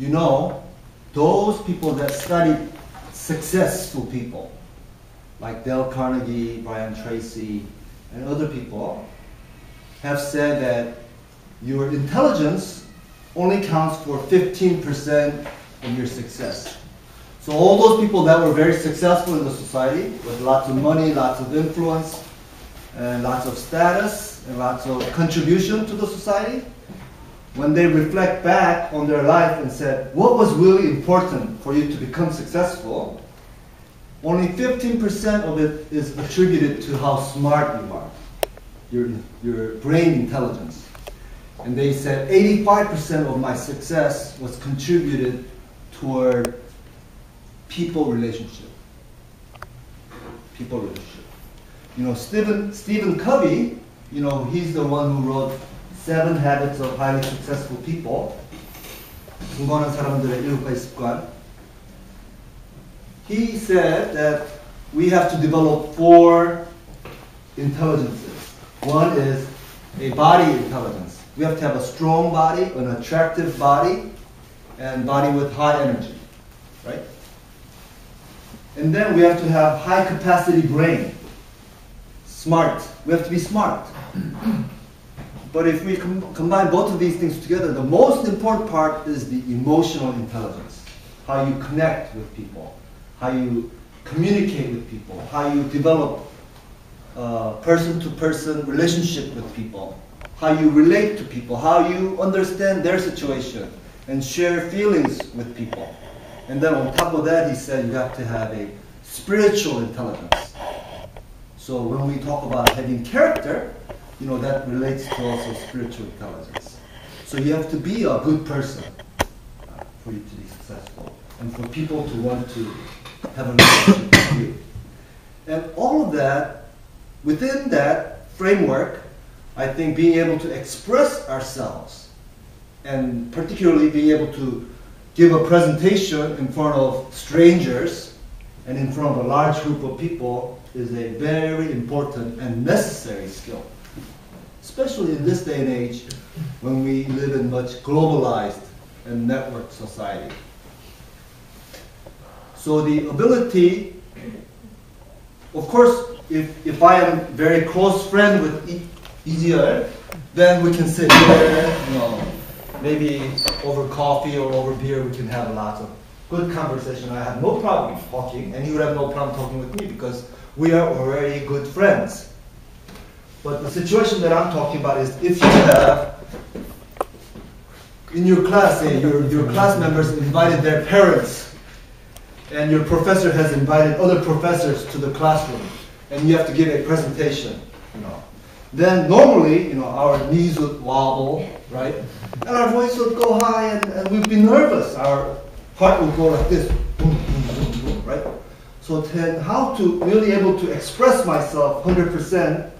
you know, those people that studied successful people, like Dale Carnegie, Brian Tracy, and other people, have said that your intelligence only counts for 15% of your success. So all those people that were very successful in the society, with lots of money, lots of influence, and lots of status, and lots of contribution to the society, when they reflect back on their life and said, what was really important for you to become successful, only 15% of it is attributed to how smart you are, your brain intelligence. And they said 85% of my success was contributed toward people relationship. People relationship. You know, Stephen Covey, you know, he's the one who wrote 7 Habits of Highly Successful People. 성공하는 사람들의 7가지 습관. He said that we have to develop 4 intelligences. One is a body intelligence. We have to have a strong body, an attractive body, and body with high energy, right? And then we have to have high capacity brain. Smart. We have to be smart. But if we combine both of these things together, the most important part is the emotional intelligence. How you connect with people, how you communicate with people, how you develop person-to-person relationship with people, how you relate to people, how you understand their situation and share feelings with people. And then on top of that, he said you have to have a spiritual intelligence. So when we talk about having character, you know, that relates to also spiritual intelligence. So you have to be a good person for you to be successful and for people to want to have a relationship with you. And all of that, within that framework, I think being able to express ourselves and particularly being able to give a presentation in front of strangers and in front of a large group of people is a very important and necessary skill. Especially in this day and age when we live in much globalized and networked society. So the ability, of course, if I am very close friend with easier, then we can sit there, you know, maybe over coffee or over beer we can have lots of good conversation. I have no problem talking, and he would have no problem talking with me because we are already good friends. But the situation that I'm talking about is if you have, in your class, say your class members invited their parents, and your professor has invited other professors to the classroom, and you have to give a presentation, you know. Then normally, you know, our knees would wobble, right? And our voice would go high, and we'd be nervous. Our heart would go like this, boom, boom, boom, boom, right? So then how to really able to express myself 100%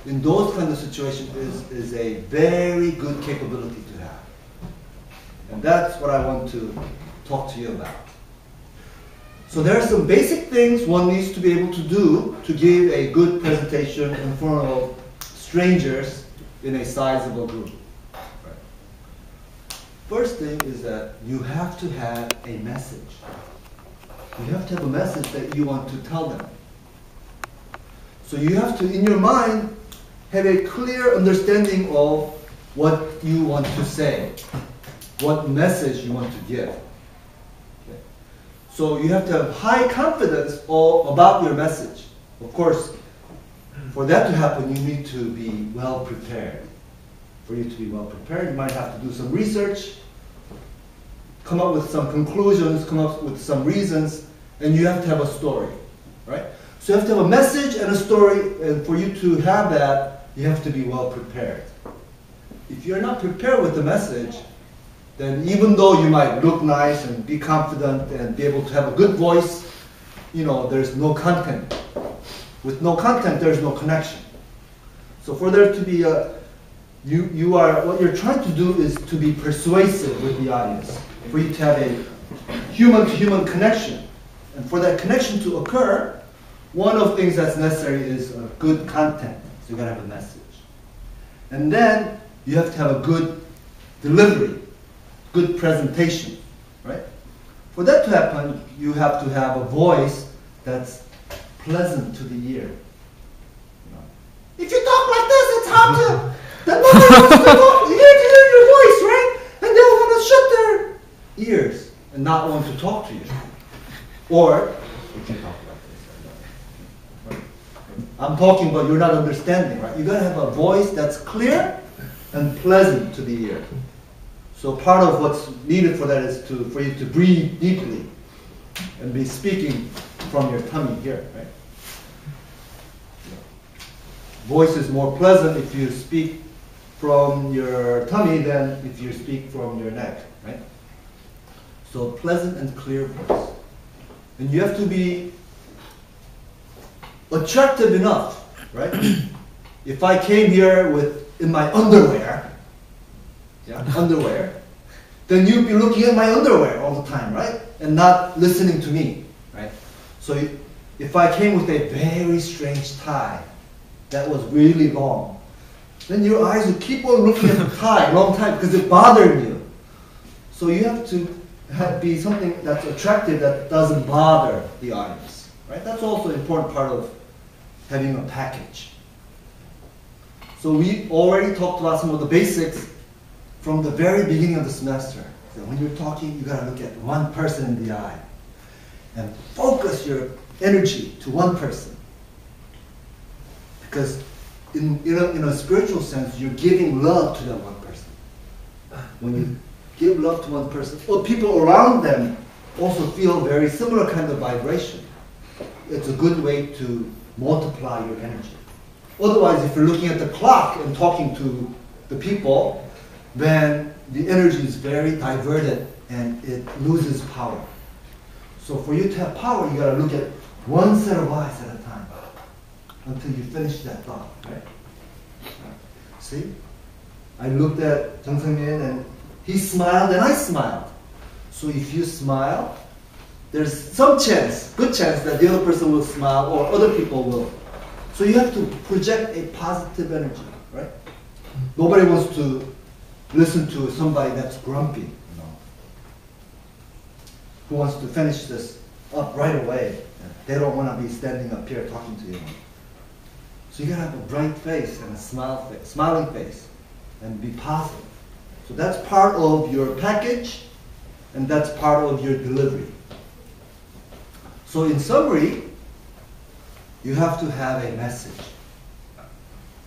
in those kind of situations is a very good capability to have. And that's what I want to talk to you about. So there are some basic things one needs to be able to do to give a good presentation in front of strangers in a sizable group. Right. First thing is that you have to have a message. You have to have a message that you want to tell them. So you have to, in your mind, have a clear understanding of what you want to say, what message you want to give. Okay. So you have to have high confidence about your message. Of course, for that to happen, you need to be well prepared. For you to be well prepared, you might have to do some research, come up with some conclusions, come up with some reasons, and you have to have a story, right? So you have to have a message and a story, and for you to have that, you have to be well prepared. If you're not prepared with the message, then even though you might look nice and be confident and be able to have a good voice, you know, there's no content. With no content, there's no connection. So for there to be what you're trying to do is to be persuasive with the audience, for you to have a human-to-human connection. And for that connection to occur, one of the things that's necessary is good content. So you gotta have a message. And then you have to have a good delivery, good presentation. For that to happen, you have to have a voice that's pleasant to the ear. If you talk like this, it's hard to, then nobody wants to talk, hear your voice, right? And they'll want to shut their ears and not want to talk to you. Or, you can talk like this. I'm talking, but you're not understanding, right? You gotta have a voice that's clear and pleasant to the ear. So part of what's needed for that is for you to breathe deeply and be speaking from your tummy here, right? Voice is more pleasant if you speak from your tummy than if you speak from your neck, right? So pleasant and clear voice. And you have to be attractive enough, right? If I came here in my underwear, then you'd be looking at my underwear all the time, right? And not listening to me, right? So if I came with a very strange tie that was really long, then your eyes would keep on looking at the tie a long time because it bothered you. So you have to be something that's attractive that doesn't bother the audience, right? That's also an important part of having a package. So we already talked about some of the basics from the very beginning of the semester. So when you're talking, you gotta look at one person in the eye and focus your energy to one person. Because in a spiritual sense, you're giving love to that one person. When you give love to one person, or people around them also feel very similar kind of vibration. It's a good way to multiply your energy. Otherwise, if you're looking at the clock and talking to the people, then the energy is very diverted and it loses power. So for you to have power, you gotta look at one set of eyes at a time until you finish that thought, right? See? I looked at Jung Seung-min and he smiled and I smiled. So if you smile, there's some chance, good chance that the other person will smile or other people will. So you have to project a positive energy, right? Nobody wants to listen to somebody that's grumpy, you know, who wants to finish this up right away. They don't want to be standing up here talking to you. So you gotta have a bright face and a smiling face, and be positive. So that's part of your package, and that's part of your delivery. So in summary, you have to have a message.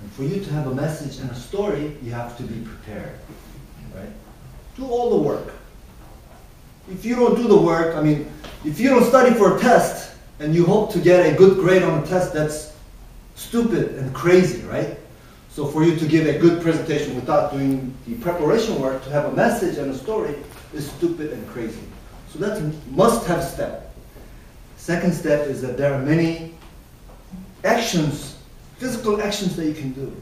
And for you to have a message and a story, you have to be prepared, right? Do all the work. If you don't do the work, I mean, if you don't study for a test and you hope to get a good grade on a test, that's stupid and crazy, right? So for you to give a good presentation without doing the preparation work to have a message and a story is stupid and crazy. So that's a must-have step. Second step is that there are many actions, physical actions that you can do.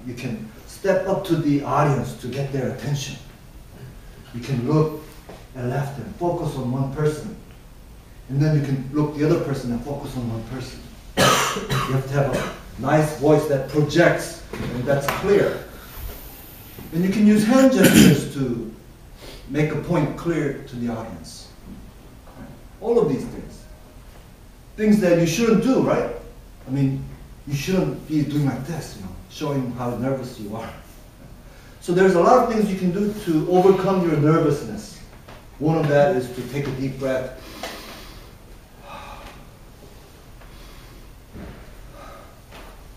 You can step up to the audience to get their attention. You can look and left and focus on one person. And then you can look the other person and focus on one person. You have to have a nice voice that projects and that's clear. And you can use hand gestures to make a point clear to the audience. All of these things. Things that you shouldn't do, right? I mean, you shouldn't be doing like this, you know, showing how nervous you are. So there's a lot of things you can do to overcome your nervousness. One of that is to take a deep breath.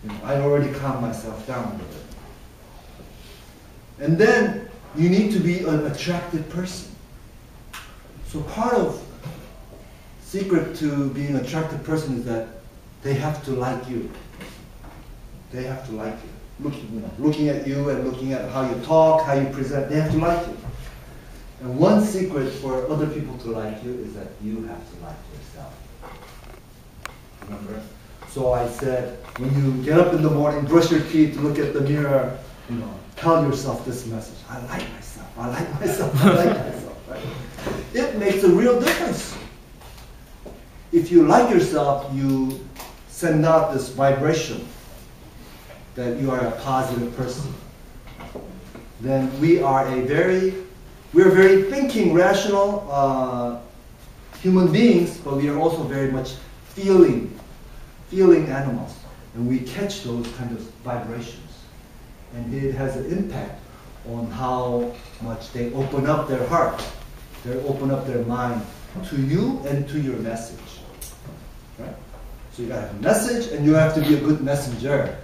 You know, I already calmed myself down a little bit. And then you need to be an attractive person. So part of secret to being an attractive person is that they have to like you. They have to like you. Looking at you and looking at how you talk, how you present, they have to like you. And one secret for other people to like you is that you have to like yourself. Remember? So I said, when you get up in the morning, brush your teeth, look at the mirror, you know, tell yourself this message. I like myself. I like myself. I like myself. Right? It makes a real difference. If you like yourself, you send out this vibration that you are a positive person. Then we're very thinking, rational, human beings, but we are also very much feeling animals. And we catch those kind of vibrations. And it has an impact on how much they open up their heart, they open up their mind to you and to your message. Right? So you gotta have a message, and you have to be a good messenger.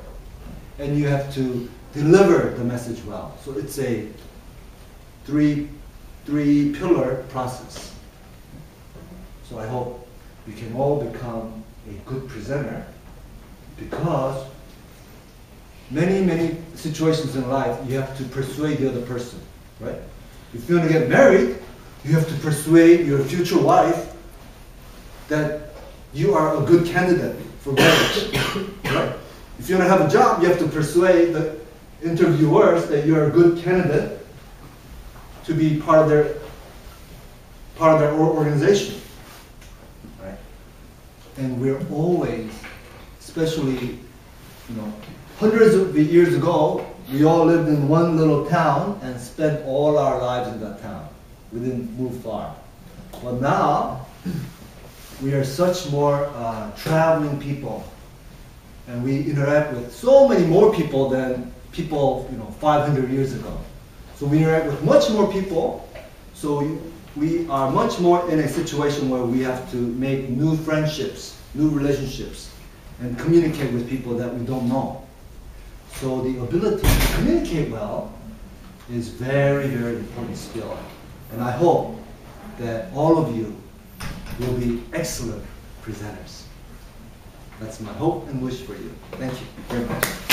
And you have to deliver the message well. So it's a three-pillar process. So I hope we can all become a good presenter, because many situations in life you have to persuade the other person, right? If you want to get married, you have to persuade your future wife that you are a good candidate for marriage, right? If you want to have a job, you have to persuade the interviewers that you are a good candidate to be part of their organization, right? And we're always, especially, hundreds of years ago, we all lived in one little town and spent all our lives in that town. We didn't move far. But now, we are such more traveling people, and we interact with so many more people than people 500 years ago. So we interact with much more people, so we are much more in a situation where we have to make new friendships, new relationships, and communicate with people that we don't know. So the ability to communicate well is very important skill. And I hope that all of you will be excellent presenters. That's my hope and wish for you. Thank you very much.